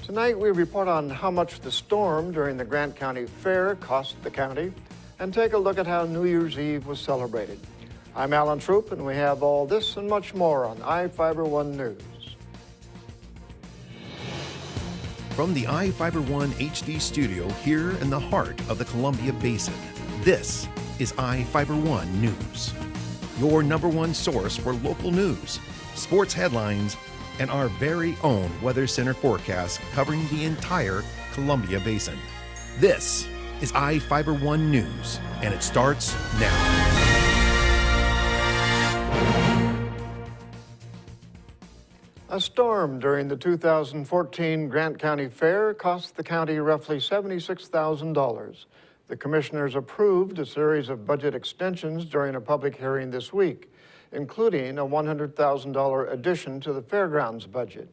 Tonight we report on how much the storm during the Grant County Fair cost the county and take a look at how New Year's Eve was celebrated. I'm Alan Troop and we have all this and much more on iFiber One News. From the iFiber One HD studio here in the heart of the Columbia Basin, this is iFiber One News, your #1 source for local news, sports headlines, and our very own Weather Center forecast covering the entire Columbia Basin. This is iFiber One News, and it starts now. A storm during the 2014 Grant County Fair cost the county roughly $76,000. The commissioners approved a series of budget extensions during a public hearing this week, including a $100,000 addition to the fairgrounds budget.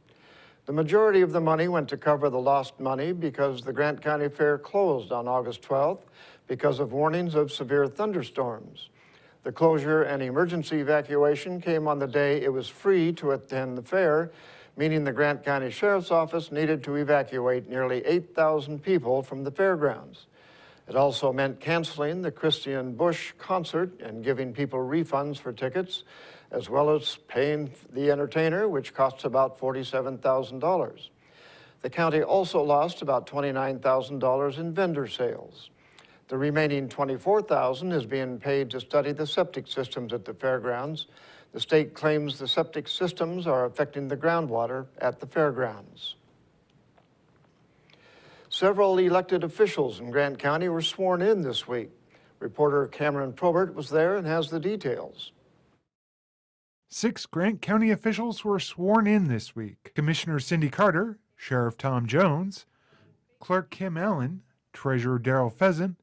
The majority of the money went to cover the lost money because the Grant County Fair closed on August 12th because of warnings of severe thunderstorms. The closure and emergency evacuation came on the day it was free to attend the fair, meaning the Grant County Sheriff's Office needed to evacuate nearly 8,000 people from the fairgrounds. It also meant canceling the Christian Bush concert and giving people refunds for tickets, as well as paying the entertainer, which costs about $47,000. The county also lost about $29,000 in vendor sales. The remaining $24,000 is being paid to study the septic systems at the fairgrounds. The state claims the septic systems are affecting the groundwater at the fairgrounds. Several elected officials in Grant County were sworn in this week. Reporter Cameron Probert was there and has the details. 6 Grant County officials were sworn in this week. Commissioner Cindy Carter, Sheriff Tom Jones, Clerk Kim Allen, Treasurer Darrell Pheasant,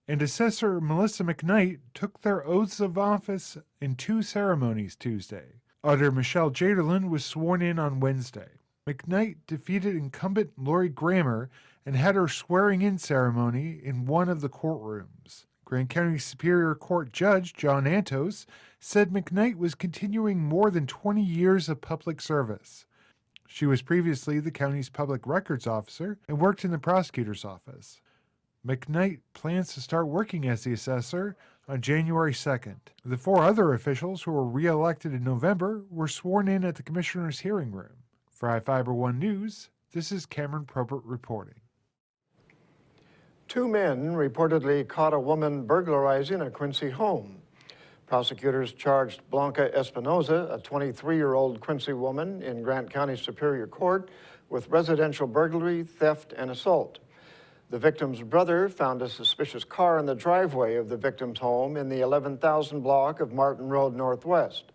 and Assessor Melissa McKnight took their oaths of office in 2 ceremonies Tuesday. Auditor Michelle Jaderlin was sworn in on Wednesday. McKnight defeated incumbent Lori Grammer and had her swearing-in ceremony in one of the courtrooms. Grant County Superior Court Judge John Antos said McKnight was continuing more than 20 years of public service. She was previously the county's public records officer and worked in the prosecutor's office. McKnight plans to start working as the assessor on January 2nd. The 4 other officials who were re-elected in November were sworn in at the commissioner's hearing room. For iFiber One News, this is Cameron Probert reporting. 2 men reportedly caught a woman burglarizing a Quincy home. Prosecutors charged Blanca Espinoza, a 23-year-old Quincy woman in Grant County Superior Court, with residential burglary, theft, and assault. The victim's brother found a suspicious car in the driveway of the victim's home in the 11,000 block of Martin Road Northwest.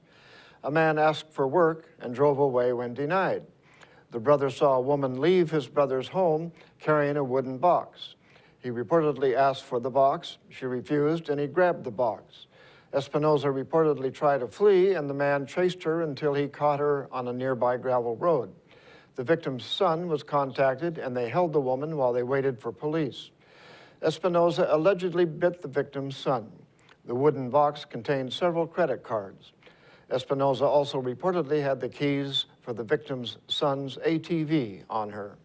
A man asked for work and drove away when denied. The brother saw a woman leave his brother's home carrying a wooden box. He reportedly asked for the box. She refused, and he grabbed the box. Espinoza reportedly tried to flee, and the man chased her until he caught her on a nearby gravel road. The victim's son was contacted, and they held the woman while they waited for police. Espinoza allegedly bit the victim's son. The wooden box contained several credit cards. Espinoza also reportedly had the keys for the victim's son's ATV on her.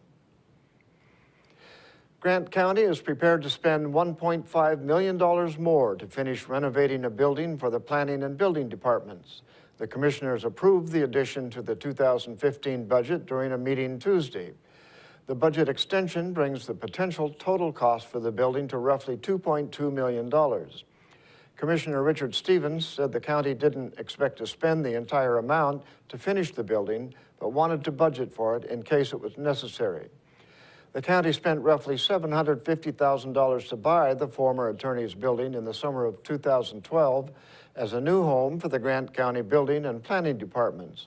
Grant County is prepared to spend $1.5 million more to finish renovating a building for the planning and building departments. The commissioners approved the addition to the 2015 budget during a meeting Tuesday. The budget extension brings the potential total cost for the building to roughly $2.2 million. Commissioner Richard Stevens said the county didn't expect to spend the entire amount to finish the building, but wanted to budget for it in case it was necessary. The county spent roughly $750,000 to buy the former attorney's building in the summer of 2012 as a new home for the Grant County Building and Planning Departments.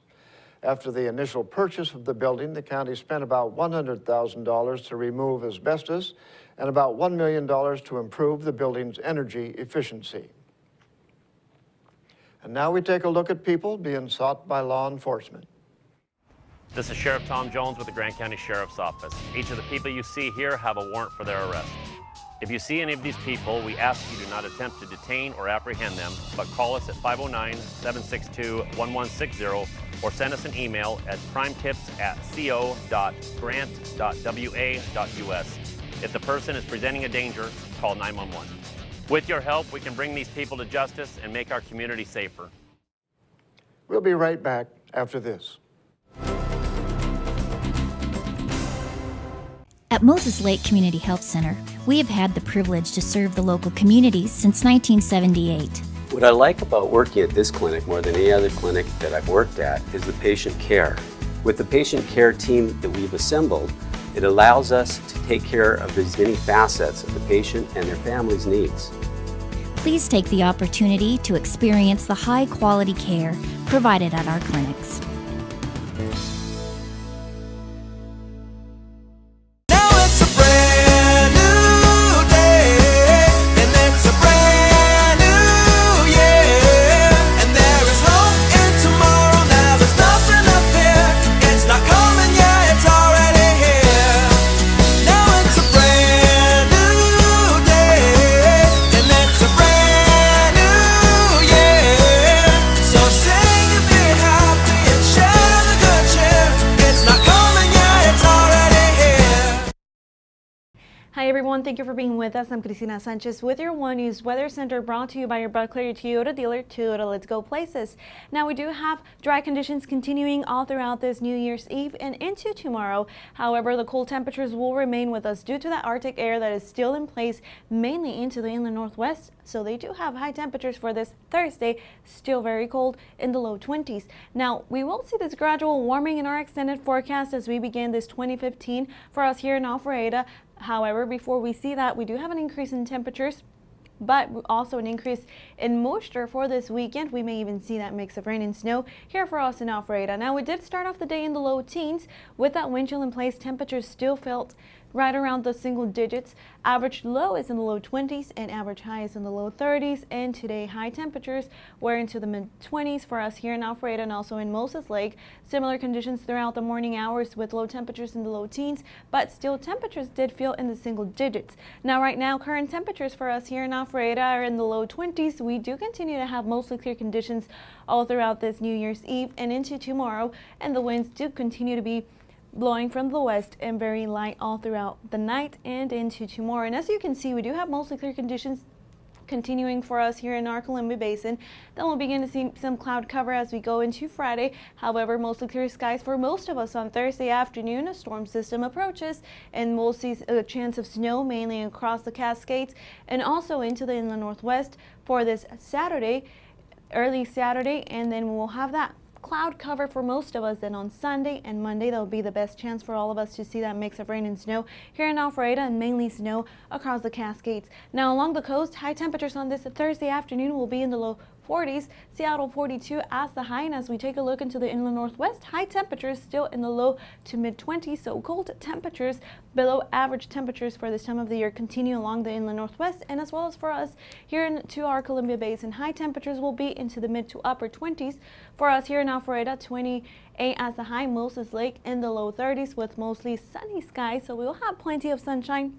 After the initial purchase of the building, the county spent about $100,000 to remove asbestos and about $1 million to improve the building's energy efficiency. And now we take a look at people being sought by law enforcement. This is Sheriff Tom Jones with the Grant County Sheriff's Office. Each of the people you see here have a warrant for their arrest. If you see any of these people, we ask you do not attempt to detain or apprehend them, but call us at 509-762-1160 or send us an email at crimetips@co.grant.wa.us. If the person is presenting a danger, call 911. With your help, we can bring these people to justice and make our community safer. We'll be right back after this. At Moses Lake Community Health Center, we have had the privilege to serve the local communities since 1978. What I like about working at this clinic more than any other clinic that I've worked at is the patient care. With the patient care team that we've assembled, it allows us to take care of as many facets of the patient and their family's needs. Please take the opportunity to experience the high-quality care provided at our clinics. Hi everyone, thank you for being with us. I'm Cristina Sanchez with your One News Weather Center, brought to you by your Bud Clear Toyota dealer, Toyota Let's Go Places. Now we do have dry conditions continuing all throughout this New Year's Eve and into tomorrow. However, the cold temperatures will remain with us due to that Arctic air that is still in place, mainly into the inland northwest. So they do have high temperatures for this Thursday, still very cold in the low 20s. Now we will see this gradual warming in our extended forecast as we begin this 2015 for us here in Alpharetta. However, before we see that, we do have an increase in temperatures, but also an increase in moisture for this weekend. We may even see that mix of rain and snow here for us in Alpharetta. Now, we did start off the day in the low teens. With that wind chill in place, temperatures still felt right around the single digits. Average low is in the low 20s and average high is in the low 30s. And today, high temperatures were into the mid 20s for us here in Alpharetta and also in Moses Lake. Similar conditions throughout the morning hours with low temperatures in the low teens, but still temperatures did feel in the single digits. Now, right now, current temperatures for us here in Alpharetta are in the low 20s. We do continue to have mostly clear conditions all throughout this New Year's Eve and into tomorrow, and the winds do continue to be blowing from the west and very light all throughout the night and into tomorrow. And as you can see, we do have mostly clear conditions continuing for us here in our Columbia Basin. Then we'll begin to see some cloud cover as we go into Friday. However, mostly clear skies for most of us on Thursday afternoon. A storm system approaches and we'll see a chance of snow mainly across the Cascades and also into the inland northwest for this Saturday, early Saturday, and then we'll have that cloud cover for most of us. Then on Sunday and Monday, that'll be the best chance for all of us to see that mix of rain and snow here in Alpharetta and mainly snow across the Cascades. Now along the coast, high temperatures on this Thursday afternoon will be in the low 40s, Seattle 42 as the high. And as we take a look into the inland northwest, high temperatures still in the low to mid 20s, so cold temperatures below average temperatures for this time of the year continue along the inland northwest and as well as for us here into our Columbia Basin. High temperatures will be into the mid to upper 20s for us here in Alpharetta, 28 as the high. Moses Lake in the low 30s with mostly sunny skies, so we will have plenty of sunshine.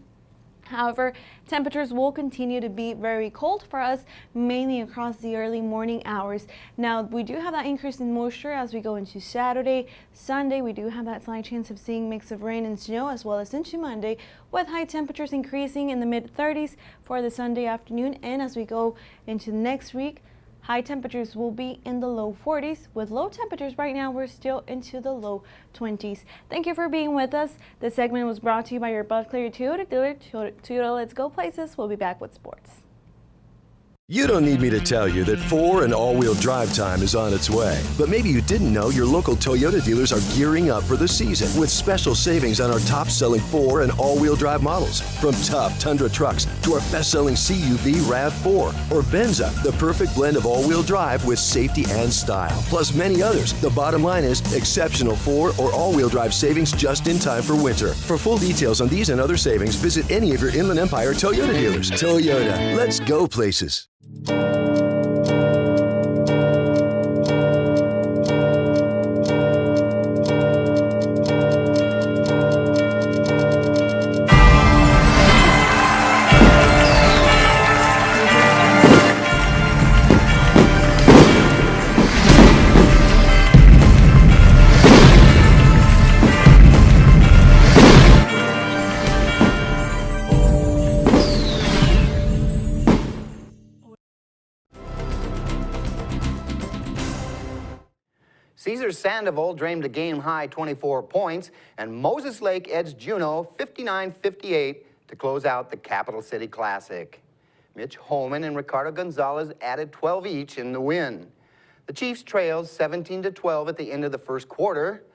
However, temperatures will continue to be very cold for us, mainly across the early morning hours. Now, we do have that increase in moisture as we go into Saturday, Sunday. We do have that slight chance of seeing mix of rain and snow as well as into Monday, with high temperatures increasing in the mid 30s for the Sunday afternoon. And as we go into next week, high temperatures will be in the low 40s. With low temperatures right now, we're still into the low 20s. Thank you for being with us. This segment was brought to you by your Bud Clear Toyota dealer, Toyota Let's Go Places. We'll be back with sports. You don't need me to tell you that 4 and all-wheel drive time is on its way. But maybe you didn't know your local Toyota dealers are gearing up for the season with special savings on our top-selling 4 and all-wheel drive models. From tough Tundra trucks to our best-selling CUV RAV4 or Venza, the perfect blend of all-wheel drive with safety and style. Plus many others. The bottom line is exceptional 4 or all-wheel drive savings just in time for winter. For full details on these and other savings, visit any of your Inland Empire Toyota dealers. Toyota, let's go places. Caesars Sandoval dreamed a game-high 24 points, and Moses Lake edged Juneau 59-58 to close out the Capital City Classic. Mitch Holman and Ricardo Gonzalez added 12 each in the win. The Chiefs trailed 17-12 at the end of the first quarter.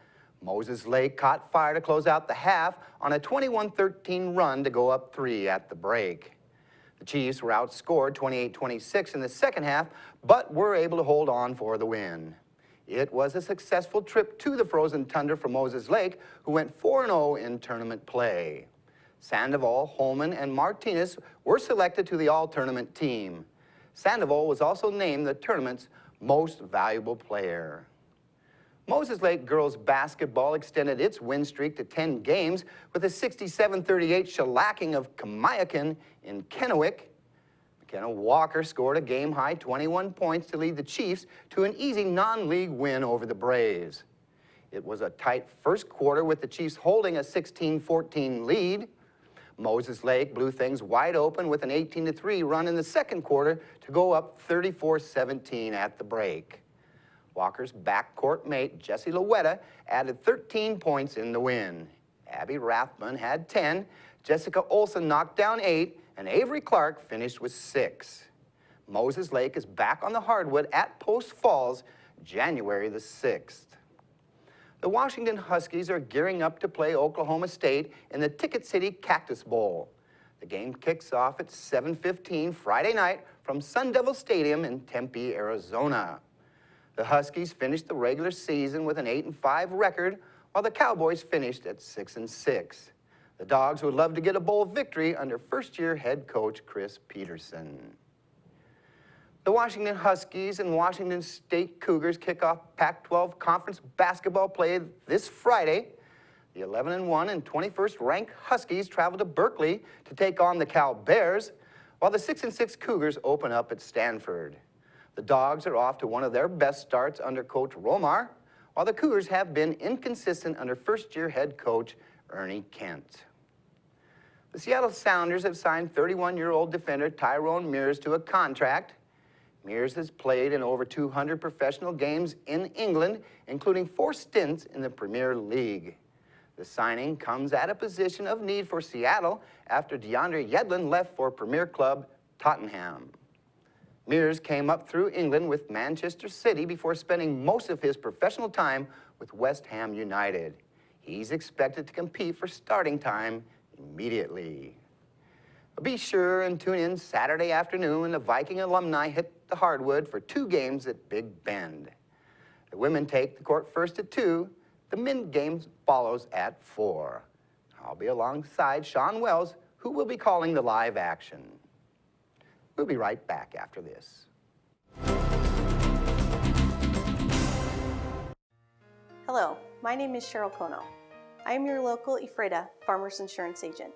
Moses Lake caught fire to close out the half on a 21-13 run to go up 3 at the break. The Chiefs were outscored 28-26 in the second half, but were able to hold on for the win. It was a successful trip to the Frozen Tundra for Moses Lake, who went 4-0 in tournament play. Sandoval, Holman, and Martinez were selected to the all-tournament team. Sandoval was also named the tournament's most valuable player. Moses Lake girls basketball extended its win streak to 10 games with a 67-38 shellacking of Kamiakin in Kennewick. McKenna Walker scored a game-high 21 points to lead the Chiefs to an easy non-league win over the Braves. It was a tight first quarter with the Chiefs holding a 16-14 lead. Moses Lake blew things wide open with an 18-3 run in the second quarter to go up 34-17 at the break. Walker's backcourt mate, Jessie Lowetta, added 13 points in the win. Abby Rathman had 10, Jessica Olsen knocked down 8, and Avery Clark finished with 6. Moses Lake is back on the hardwood at Post Falls, January the 6th. The Washington Huskies are gearing up to play Oklahoma State in the Ticket City Cactus Bowl. The game kicks off at 7:15 Friday night from Sun Devil Stadium in Tempe, Arizona. The Huskies finished the regular season with an 8-5 record, while the Cowboys finished at 6-6. The Dogs would love to get a bowl victory under first-year head coach Chris Peterson. The Washington Huskies and Washington State Cougars kick off Pac-12 conference basketball play this Friday. The 11-1 and 21st ranked Huskies travel to Berkeley to take on the Cal Bears, while the 6-6 Cougars open up at Stanford. The Dogs are off to one of their best starts under Coach Romar, while the Cougars have been inconsistent under first-year head coach Ernie Kent. The Seattle Sounders have signed 31-year-old defender Tyrone Mears to a contract. Mears has played in over 200 professional games in England, including 4 stints in the Premier League. The signing comes at a position of need for Seattle after DeAndre Yedlin left for Premier club Tottenham. Mears came up through England with Manchester City before spending most of his professional time with West Ham United. He's expected to compete for starting time immediately. Be sure and tune in Saturday afternoon when the Viking alumni hit the hardwood for 2 games at Big Bend. The women take the court first at 2. The men game follows at 4. I'll be alongside Sean Wells, who will be calling the live action. We'll be right back after this. Hello, my name is Cheryl Kono. I am your local Ephrata Farmers Insurance Agent.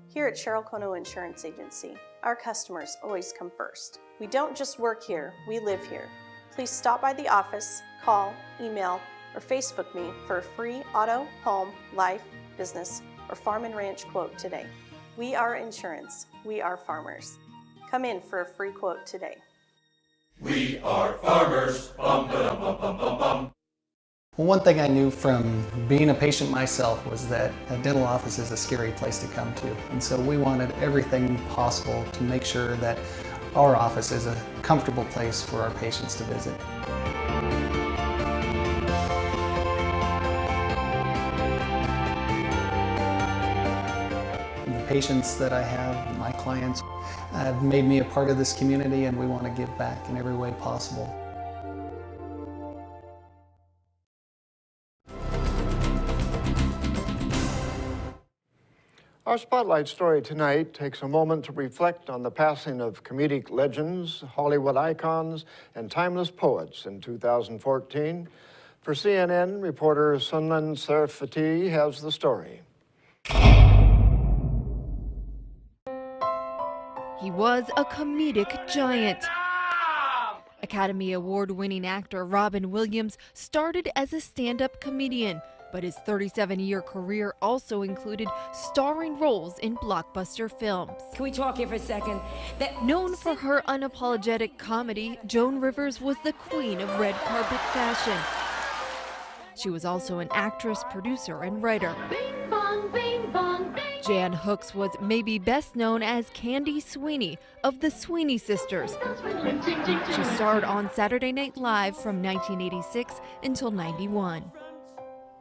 Here at Cheryl Kono Insurance Agency, our customers always come first. We don't just work here, we live here. Please stop by the office, call, email, or Facebook me for a free auto, home, life, business, or farm and ranch quote today. We are insurance. We are farmers. Come in for a free quote today. We are farmers. Bum, ba-dum, bum, bum, bum, bum. Well, one thing I knew from being a patient myself was that a dental office is a scary place to come to. And so we wanted everything possible to make sure that our office is a comfortable place for our patients to visit. The patients that I have, my clients, have made me a part of this community, and we want to give back in every way possible. Our Spotlight story tonight takes a moment to reflect on the passing of comedic legends, Hollywood icons, and timeless poets in 2014. For CNN, reporter Sunlan Sarfati has the story. He was a comedic giant. Academy Award-winning actor Robin Williams started as a stand-up comedian, but his 37-year career also included starring roles in blockbuster films. Can we talk here for a second? Known for her unapologetic comedy, Joan Rivers was the queen of red carpet fashion. She was also an actress, producer, and writer. Jan Hooks was maybe best known as Candy Sweeney of the Sweeney Sisters. She starred on Saturday Night Live from 1986 until 91.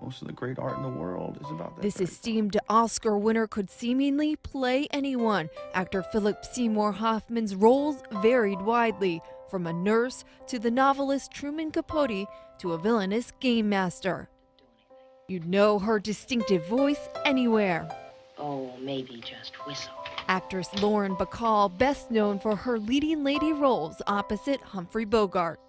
Most of the great art in the world is about that. This esteemed Oscar winner could seemingly play anyone. Actor Philip Seymour Hoffman's roles varied widely, from a nurse to the novelist Truman Capote to a villainous game master. You'd know her distinctive voice anywhere. Oh, maybe just whistle. Actress Lauren Bacall, best known for her leading lady roles opposite Humphrey Bogart.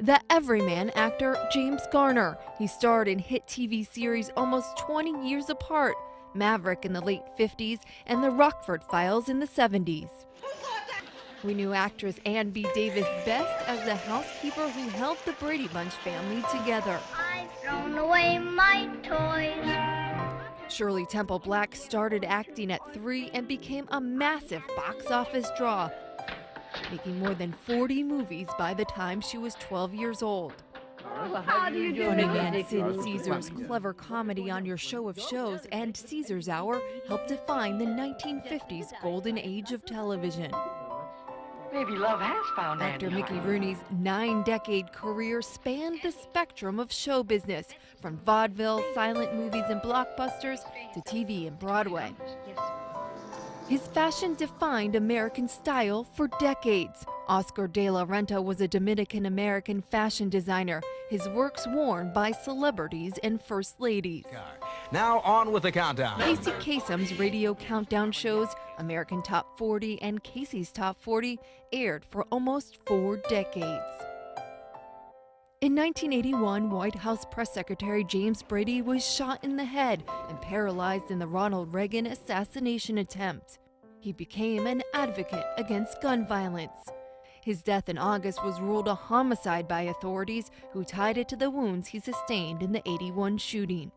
The everyman actor James Garner. He starred in hit TV series almost 20 years apart, Maverick in the late 50s and The Rockford Files in the 70s. We knew actress Ann B. Davis best as the housekeeper who held the Brady Bunch family together. I've thrown away my toys. Shirley Temple Black started acting at 3 and became a massive box office draw, making more than 40 movies by the time she was 12 years old. Funny man Sid Caesar's clever comedy on Your Show of Shows and Caesar's Hour helped define the 1950s golden age of television. Maybe love has found Actor Mickey Rooney's 9-decade career spanned the spectrum of show business, from vaudeville, silent movies, and blockbusters to TV and Broadway. His fashion defined American style for decades. Oscar de la Renta was a Dominican-American fashion designer, his works worn by celebrities and first ladies. Now on with the countdown. Casey Kasem's radio countdown shows, American Top 40 and Casey's Top 40, aired for almost 4 decades. In 1981, White House Press Secretary James Brady was shot in the head and paralyzed in the Ronald Reagan assassination attempt. He became an advocate against gun violence. His death in August was ruled a homicide by authorities who tied it to the wounds he sustained in the '81 shooting.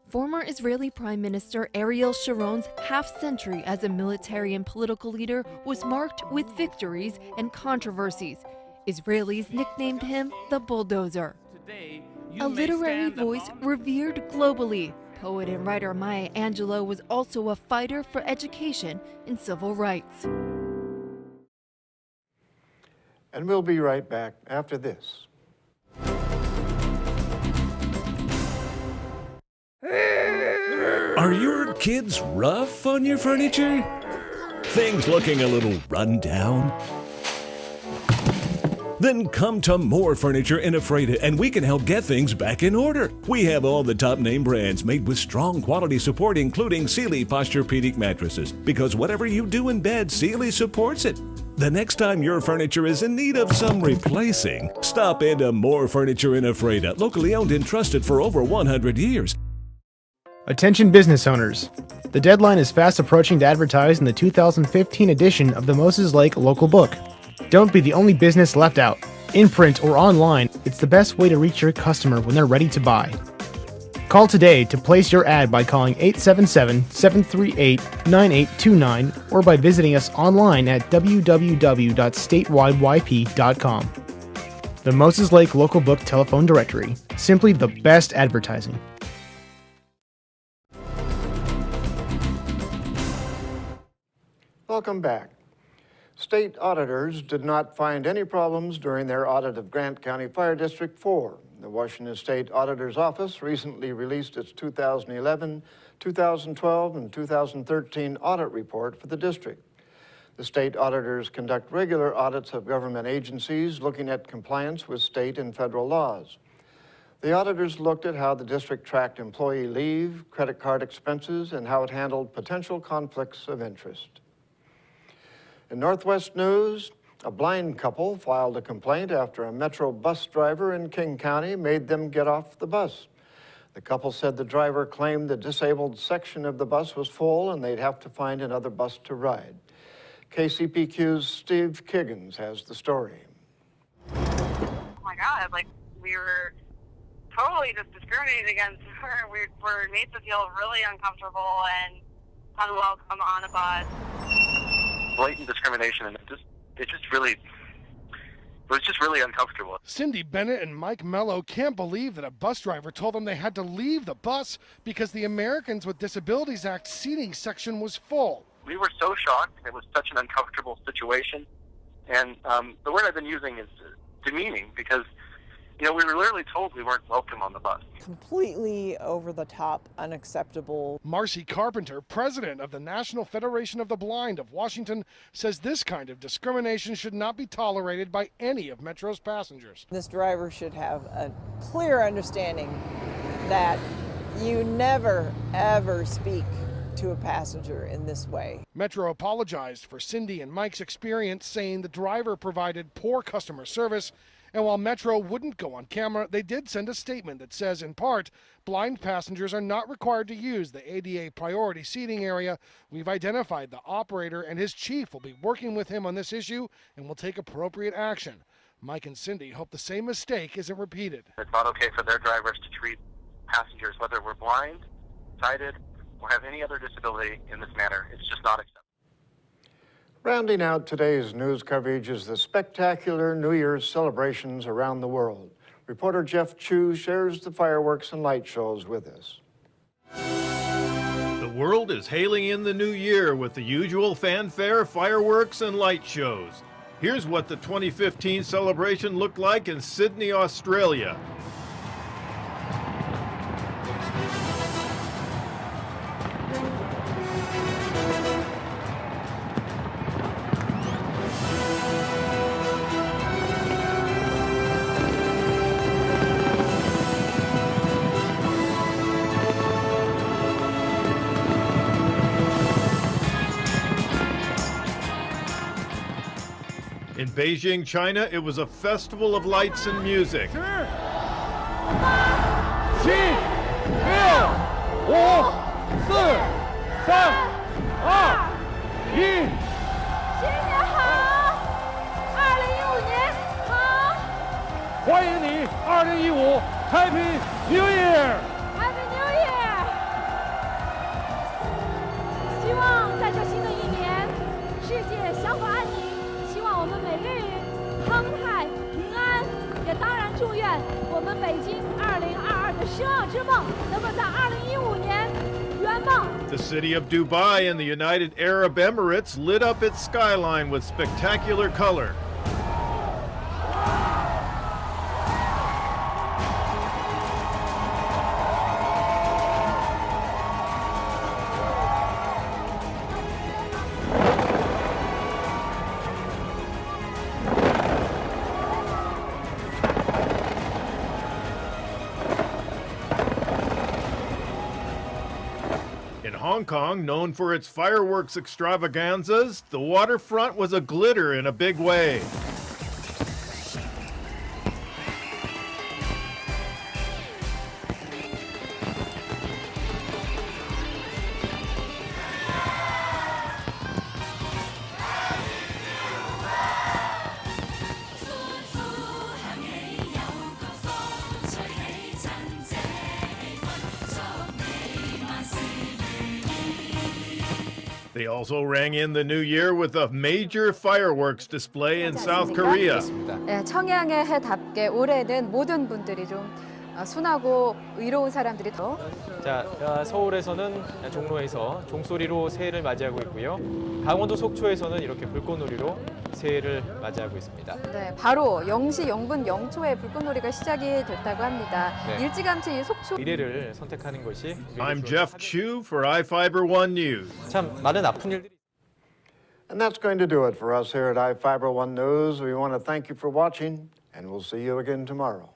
Former Israeli Prime Minister Ariel Sharon's half-century as a military and political leader was marked with victories and controversies. Israelis nicknamed him the Bulldozer. A literary voice revered globally, poet and writer Maya Angelou was also a fighter for education and civil rights. And we'll be right back after this. Are your kids rough on your furniture? Things looking a little run down? Then come to More Furniture in Ephrata and we can help get things back in order. We have all the top name brands made with strong quality support, including Sealy Posturepedic mattresses, because whatever you do in bed, Sealy supports it. The next time your furniture is in need of some replacing, stop into More Furniture in Ephrata, locally owned and trusted for over 100 years. Attention business owners. The deadline is fast approaching to advertise in the 2015 edition of the Moses Lake Local Book. Don't be the only business left out. In print or online, it's the best way to reach your customer when they're ready to buy. Call today to place your ad by calling 877-738-9829 or by visiting us online at www.statewideyp.com. The Moses Lake Local Book Telephone Directory. Simply the best advertising. Welcome back. State auditors did not find any problems during their audit of Grant County Fire District 4. The Washington State Auditor's Office recently released its 2011, 2012, and 2013 audit report for the district. The state auditors conduct regular audits of government agencies looking at compliance with state and federal laws. The auditors looked at how the district tracked employee leave, credit card expenses, and how it handled potential conflicts of interest. In Northwest news, a blind couple filed a complaint after a Metro bus driver in King County made them get off the bus. The couple said the driver claimed the disabled section of the bus was full and they'd have to find another bus to ride. KCPQ's Steve Kiggins has the story. Oh my God, like we were totally just discriminated against her. We were made to feel really uncomfortable and unwelcome on a bus. Blatant discrimination, and it just really was just really uncomfortable. Cindy Bennett and Mike Mello can't believe that a bus driver told them they had to leave the bus because the Americans with Disabilities Act seating section was full. We were so shocked. It was such an uncomfortable situation. And the word I've been using is demeaning because, we were literally told we weren't welcome on the bus. Completely over the top, unacceptable. Marcy Carpenter, president of the National Federation of the Blind of Washington, says this kind of discrimination should not be tolerated by any of Metro's passengers. This driver should have a clear understanding that you never, ever speak to a passenger in this way. Metro apologized for Cindy and Mike's experience, saying the driver provided poor customer service. And while Metro wouldn't go on camera, they did send a statement that says, in part, blind passengers are not required to use the ADA priority seating area. We've identified the operator and his chief will be working with him on this issue and will take appropriate action. Mike and Cindy hope the same mistake isn't repeated. It's not okay for their drivers to treat passengers, whether we're blind, sighted, or have any other disability, in this manner. It's just not acceptable. Rounding out today's news coverage is the spectacular New Year's celebrations around the world. Reporter Jeff Chu shares the fireworks and light shows with us. The world is hailing in the new year with the usual fanfare, fireworks, and light shows. Here's what the 2015 celebration looked like in Sydney, Australia. In Beijing, China, it was a festival of lights and music. 7、6、5、4、3、2、1。新年好，2015年好。欢迎你，2015 Happy New Year。Happy New Year。希望在这新的一年，世界相互安宁。 我们每个人康泰平安，也当然祝愿我们北京2022的申奥之梦能够在2015年圆梦。 The city of Dubai in the United Arab Emirates lit up its skyline with spectacular color. Hong Kong, known for its fireworks extravaganzas, the waterfront was a glitter in a big way. They also rang in the new year with a major fireworks display in South Korea. 청양의 해답게 올해는 모든 분들이 좀 순하고 의로운 사람들이 더. 자, 서울에서는 종로에서 종소리로 새해를 맞이하고 있고요. 강원도 속초에서는 이렇게 불꽃놀이로 새해를 맞이하고 있습니다. 네, 바로 0시 0분 0초에 불꽃놀이가 시작이 됐다고 합니다. 네. 일찌감치 이 속초. 미래를 선택하는 것이. I'm Jeff Chu for iFiber One News. 참 많은 아픈 일들이. And that's going to do it for us here at iFiber One News. We want to thank you for watching, and we'll see you again tomorrow.